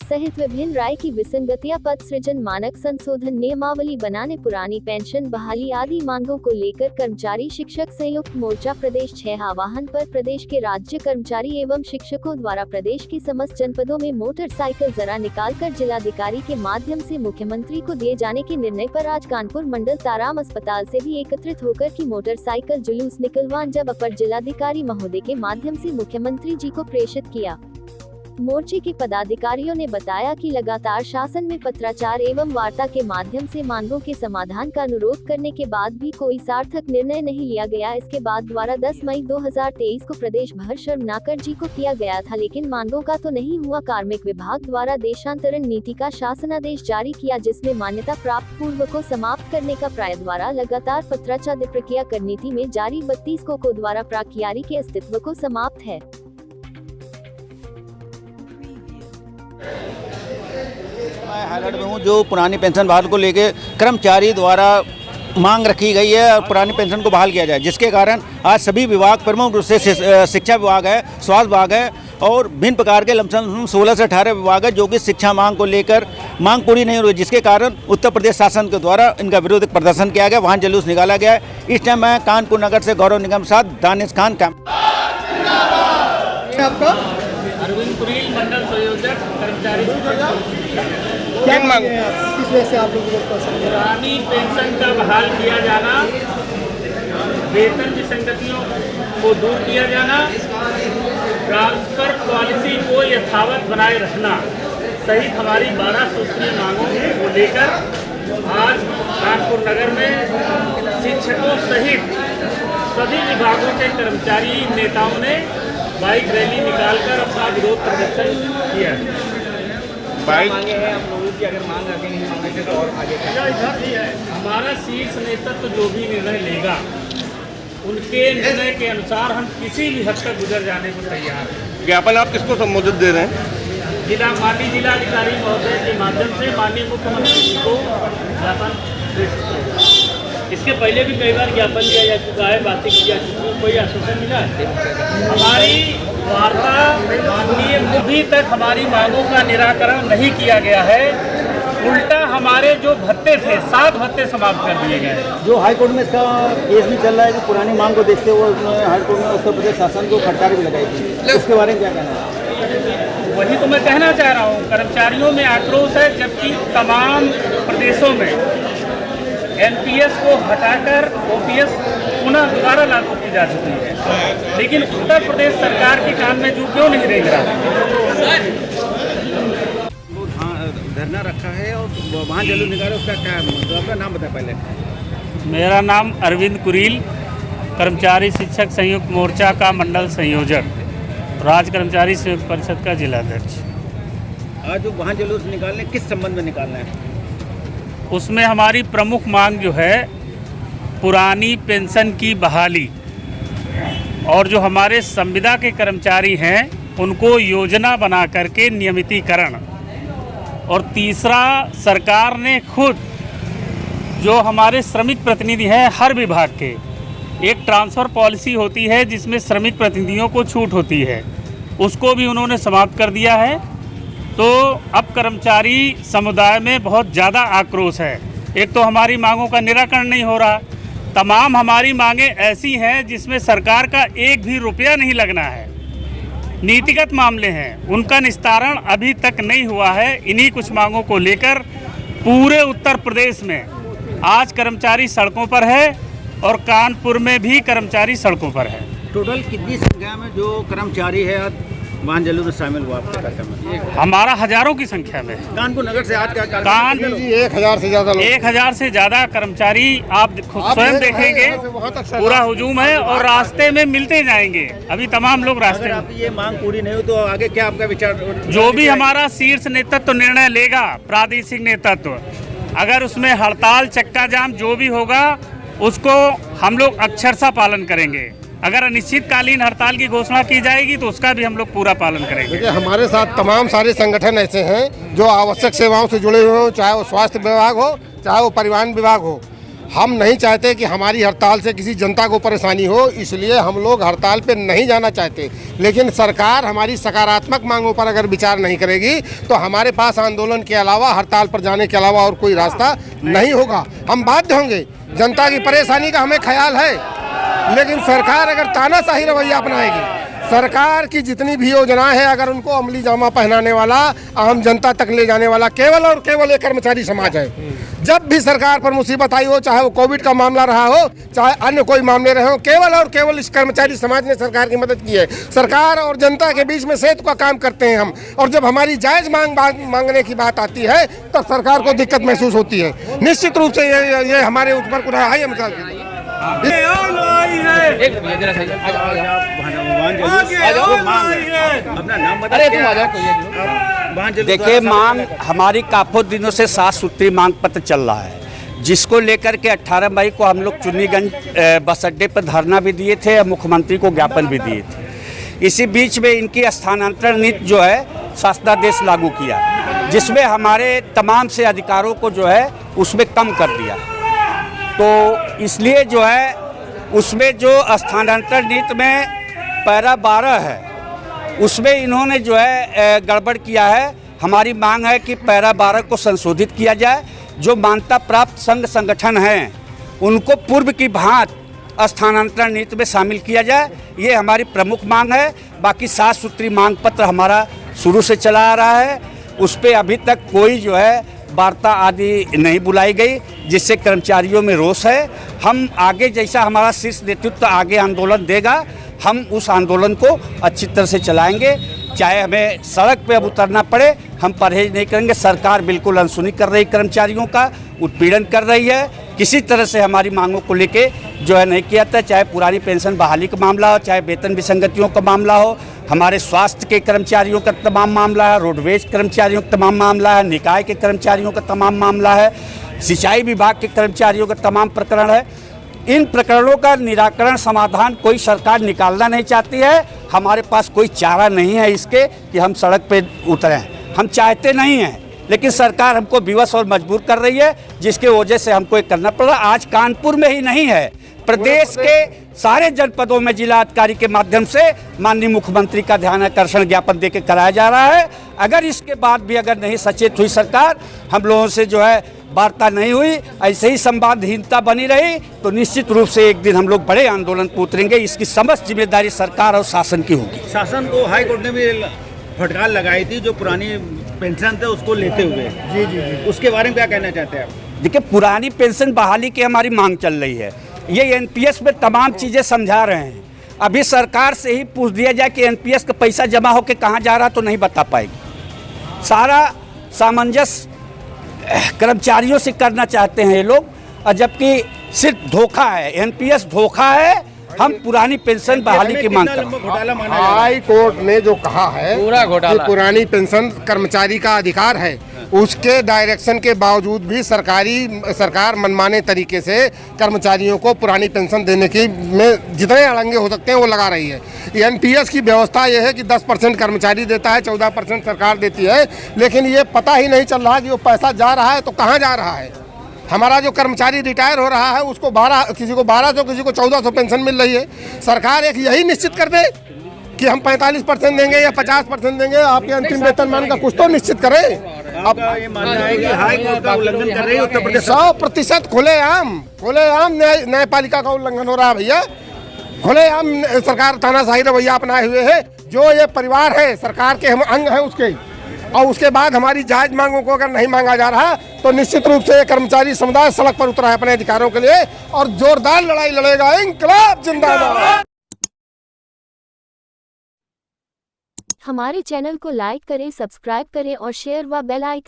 सहित विभिन्न राय की विसंगतियां, पद सृजन, मानक संशोधन, नियमावली बनाने, पुरानी पेंशन बहाली आदि मांगों को लेकर कर्मचारी शिक्षक संयुक्त मोर्चा प्रदेश 6 आह्वान पर प्रदेश के राज्य कर्मचारी एवं शिक्षकों द्वारा प्रदेश के समस्त जनपदों में मोटरसाइकिल जरा निकालकर जिलाधिकारी के माध्यम से मुख्यमंत्री को दिए जाने के निर्णय पर आज कानपुर मंडल ताराम अस्पताल से भी एकत्रित होकर की मोटरसाइकिल जुलूस निकलवान जब अपर जिलाधिकारी महोदय के माध्यम से मुख्यमंत्री जी को प्रेषित किया। मोर्चे के पदाधिकारियों ने बताया कि लगातार शासन में पत्राचार एवं वार्ता के माध्यम से मांगों के समाधान का अनुरोध करने के बाद भी कोई सार्थक निर्णय नहीं लिया गया। इसके बाद द्वारा 10 मई 2023 को प्रदेश भर शर्मनाकर जी को किया गया था, लेकिन मांगों का तो नहीं हुआ। कार्मिक विभाग द्वारा देशांतरण नीति का शासनादेश जारी किया, जिसमें मान्यता प्राप्त पूर्व को समाप्त करने का प्राय द्वारा लगातार पत्राचार प्रक्रिया कर नीति में जारी 32 को द्वारा प्राकियारी के अस्तित्व को समाप्त है। मैं हाईलाइट में हूँ जो पुरानी पेंशन बहाल को लेके कर्मचारी द्वारा मांग रखी गई है और पुरानी पेंशन को बहाल किया जाए, जिसके कारण आज सभी विभाग प्रमुख रूप से शिक्षा विभाग है, स्वास्थ्य विभाग है और भिन्न प्रकार के लमसम 16 से 18 विभाग है जो कि शिक्षा मांग को लेकर मांग पूरी नहीं हो रही, जिसके कारण उत्तर प्रदेश शासन के द्वारा इनका विरोध प्रदर्शन किया गया, वहाँ जुलूस निकाला गया है। इस टाइम मैं कानपुर नगर से गौरव निगम साथ दानिश खान कैंप। अरविंद कुरील, मंडल संयोजक कर्मचारी। क्या मांग किस वजह से आप लोग पुरानी पेंशन का बहाल किया जाना, वेतन विसंगतियों को दूर किया जाना, ट्रांसफर पॉलिसी को यथावत बनाए रखना सहित हमारी 12 सूत्रीय मांगों को लेकर आज कानपुर नगर में शिक्षकों सहित सभी विभागों के कर्मचारी नेताओं ने बाइक रैली निकालकर अपना विरोध प्रदर्शन किया। बाइक मांगे हैं हम लोगों की, अगर मांग आगे नहीं मांगे तो और आगे इधर ही है। हमारा शीर्ष नेतृत्व जो भी निर्णय लेगा उनके निर्णय के अनुसार हम किसी भी हद तक गुजर जाने को तैयार हैं। ज्ञापन आप किसको संबोधित दे रहे हैं? माननीय जिलाधिकारी महोदय के माध्यम से माननीय मुख्यमंत्री जी को ज्ञापन प्रेषित किया। इसके पहले भी कई बार ज्ञापन दिया जा चुका है, बातें की जा चुकी है, कोई आश्वासन मिला है? हमारी वार्ता माननीय अभी तक हमारी मांगों का निराकरण नहीं किया गया है, उल्टा हमारे जो भत्ते थे 7 भत्ते समाप्त कर दिए गए। जो हाईकोर्ट में इसका केस भी चल रहा है कि पुरानी मांग को देखते हुए हाईकोर्ट में उत्तर प्रदेश शासन को फटकार भी लगाई थी, उसके बारे में क्या कहना है? वही तो मैं कहना चाह रहा हूँ, कर्मचारियों में आक्रोश है, जबकि तमाम प्रदेशों में एनपीएस को हटाकर ओपीएस पुनः दोबारा लागू की जा चुकी है, लेकिन उत्तर प्रदेश सरकार के कान में जू क्यों नहीं रेंग रहा? धरना रखा है और वहाँ जुलूस निकाला, उसका क्या मतलब? आपका नाम बताएं पहले। मेरा नाम अरविंद कुरील, कर्मचारी शिक्षक संयुक्त मोर्चा का मंडल संयोजक, राज्य कर्मचारी संयुक्त परिषद का जिलाध्यक्ष। आज जो वहाँ जुलूस निकालने किस संबंध में निकालना है? उसमें हमारी प्रमुख मांग जो है पुरानी पेंशन की बहाली और जो हमारे संविदा के कर्मचारी हैं उनको योजना बना करके नियमितीकरण, और तीसरा सरकार ने खुद जो हमारे श्रमिक प्रतिनिधि हैं हर विभाग के, एक ट्रांसफ़र पॉलिसी होती है जिसमें श्रमिक प्रतिनिधियों को छूट होती है, उसको भी उन्होंने समाप्त कर दिया है। तो अब कर्मचारी समुदाय में बहुत ज़्यादा आक्रोश है। एक तो हमारी मांगों का निराकरण नहीं हो रहा, तमाम हमारी मांगें ऐसी हैं जिसमें सरकार का एक भी रुपया नहीं लगना है, नीतिगत मामले हैं, उनका निस्तारण अभी तक नहीं हुआ है। इन्हीं कुछ मांगों को लेकर पूरे उत्तर प्रदेश में आज कर्मचारी सड़कों पर है और कानपुर में भी कर्मचारी सड़कों पर है। टोटल कितनी संख्या में जो कर्मचारी है वहाँ जुलूस में शामिल हुआ आपके कार्यक्रम में? हमारा हजारों की संख्या में। कानपुर नगर से आज क्या कानपुर 1000 से ज़्यादा 1000 से ज़्यादा कर्मचारी आप खुद स्वयं देखेंगे, पूरा हुजूम है और रास्ते में मिलते जाएंगे। अभी तमाम लोग रास्ते में। आपकी ये मांग पूरी नहीं हो तो आगे क्या आपका विचार? जो भी हमारा शीर्ष नेतृत्व निर्णय लेगा, प्रादेशिक नेतृत्व, अगर उसमें हड़ताल, चक्का जाम जो भी होगा उसको हम लोग अक्षरशः पालन करेंगे। अगर अनिश्चितकालीन हड़ताल की घोषणा की जाएगी तो उसका भी हम लोग पूरा पालन करेंगे। देखिए, हमारे साथ तमाम सारे संगठन ऐसे हैं जो आवश्यक सेवाओं से जुड़े हुए हों, चाहे वो स्वास्थ्य विभाग हो, चाहे वो परिवहन विभाग हो। हम नहीं चाहते कि हमारी हड़ताल से किसी जनता को परेशानी हो, इसलिए हम लोग हड़ताल पे नहीं जाना चाहते। लेकिन सरकार हमारी सकारात्मक मांगों पर अगर विचार नहीं करेगी तो हमारे पास आंदोलन के अलावा, हड़ताल पर जाने के अलावा और कोई रास्ता नहीं होगा। हम बाध्य होंगे, जनता की परेशानी का हमें ख्याल है, लेकिन सरकार अगर तानाशाही रवैया अपनाएगी, सरकार की जितनी भी योजनाएं हैं अगर उनको अमली जामा पहनाने वाला, आम जनता तक ले जाने वाला केवल और केवल एक कर्मचारी समाज है। जब भी सरकार पर मुसीबत आई हो, चाहे वो कोविड का मामला रहा हो, चाहे अन्य कोई मामले रहे हो, केवल और केवल इस कर्मचारी समाज ने सरकार की मदद की है। सरकार और जनता के बीच में सेतु का काम करते हैं हम, और जब हमारी जायज मांगने की बात आती है तब सरकार को दिक्कत महसूस होती है। निश्चित रूप से ये हमारे ऊपर कुछ हाई देखिए, मांग हमारी काफी दिनों से 7 सूत्री मांग पत्र चल रहा है, जिसको लेकर के 18 मई को हम लोग चुन्नीगंज बस अड्डे पर धरना भी दिए थे और मुख्यमंत्री को ज्ञापन भी दिए थे। इसी बीच में इनकी स्थानांतरण नीति जो है शासनादेश लागू किया, जिसमें हमारे तमाम से अधिकारों को जो है उसमें कम कर दिया। तो इसलिए जो है उसमें जो स्थानांतरण नीति में पैरा 12 है, उसमें इन्होंने जो है गड़बड़ किया है। हमारी मांग है कि पैरा 12 को संशोधित किया जाए। जो मान्यता प्राप्त संघ संगठन हैं उनको पूर्व की भांति स्थानांतरण नीति में शामिल किया जाए, ये हमारी प्रमुख मांग है। बाकी 7 सूत्री मांग पत्र हमारा शुरू से चला आ रहा है, उस पर अभी तक कोई जो है वार्ता आदि नहीं बुलाई गई, जिससे कर्मचारियों में रोष है। हम आगे जैसा हमारा शीर्ष नेतृत्व आगे आंदोलन देगा, हम उस आंदोलन को अच्छी तरह से चलाएंगे, चाहे हमें सड़क पे अब उतरना पड़े, हम परहेज नहीं करेंगे। सरकार बिल्कुल अनसुनी कर रही, कर्मचारियों का उत्पीड़न कर रही है, किसी तरह से हमारी मांगों को लेके जो है नहीं किया था। चाहे पुरानी पेंशन बहाली का मामला हो, चाहे वेतन विसंगतियों का मामला हो, हमारे स्वास्थ्य के कर्मचारियों का तमाम मामला है, रोडवेज कर्मचारियों का तमाम मामला है, निकाय के कर्मचारियों का तमाम मामला है, सिंचाई विभाग के कर्मचारियों का तमाम प्रकरण है। इन प्रकरणों का निराकरण समाधान कोई सरकार निकालना नहीं चाहती है। हमारे पास कोई चारा नहीं है इसके कि हम सड़क पे उतरें, हम चाहते नहीं हैं, लेकिन सरकार हमको विवश और मजबूर कर रही है, जिसके वजह से हमको ये करना पड़ रहा है। आज कानपुर में ही नहीं है, प्रदेश के सारे जनपदों में जिला अधिकारी के माध्यम से माननीय मुख्यमंत्री का ध्यान आकर्षण ज्ञापन देके कराया जा रहा है। अगर इसके बाद भी अगर नहीं सचेत हुई सरकार, हम लोगों से जो है वार्ता नहीं हुई, ऐसे ही संवादहीनता बनी रही, तो निश्चित रूप से एक दिन हम लोग बड़े आंदोलन पर उतरेंगे। इसकी समस्त जिम्मेदारी सरकार और शासन की होगी। शासन को हाई कोर्ट ने भी फटकार लगाई थी, जो पुरानी पेंशन थे उसको लेते हुए। जी, उसके बारे में क्या कहना चाहते हैं आप? देखिए, पुरानी पेंशन बहाली की हमारी मांग चल रही है, ये एनपीएस में तमाम चीज़ें समझा रहे हैं। अभी सरकार से ही पूछ दिया जाए कि एनपीएस का पैसा जमा होकर कहाँ जा रहा, तो नहीं बता पाएगी। सारा सामंजस्य कर्मचारियों से करना चाहते हैं ये लोग, और जबकि सिर्फ धोखा है, एनपीएस धोखा है। हम पुरानी पेंशन बहाली की मांग करते हैं। हाई कोर्ट ने जो कहा है कि पुरानी पेंशन कर्मचारी का अधिकार है, उसके डायरेक्शन के बावजूद भी सरकार मनमाने तरीके से कर्मचारियों को पुरानी पेंशन देने की में जितने अड़ंगे हो सकते हैं वो लगा रही है। एनपीएस की व्यवस्था ये है कि 10% कर्मचारी देता है, 14% सरकार देती है, लेकिन ये पता ही नहीं चल रहा कि वो पैसा जा रहा है तो कहाँ जा रहा है। हमारा जो कर्मचारी रिटायर हो रहा है उसको 12, किसी को 1200, किसी को 1400 पेंशन मिल रही है। सरकार एक यही निश्चित कर दे कि हम 45% देंगे या 50% देंगे, आपके अंतिम वेतनमान का कुछ तो निश्चित करें। अब ये मानना है कि हाई कोर्ट का उल्लंघन कर रही है उत्तर प्रदेश। 100% खुलेआम न्यायपालिका का उल्लंघन हो रहा है भैया। खुलेआम सरकार तानाशाही रवैया अपनाए हुए है। जो ये परिवार है सरकार के, हम अंग हैं उसके, और उसके बाद हमारी जायज मांगों को अगर नहीं मांगा जा रहा तो निश्चित रूप से कर्मचारी समुदाय सड़क पर उतरा है अपने अधिकारों के लिए, और जोरदार लड़ाई लड़ेगा। इंकलाब जिंदाबाद। हमारे चैनल को लाइक करें, सब्सक्राइब करें और शेयर व बेल आइकन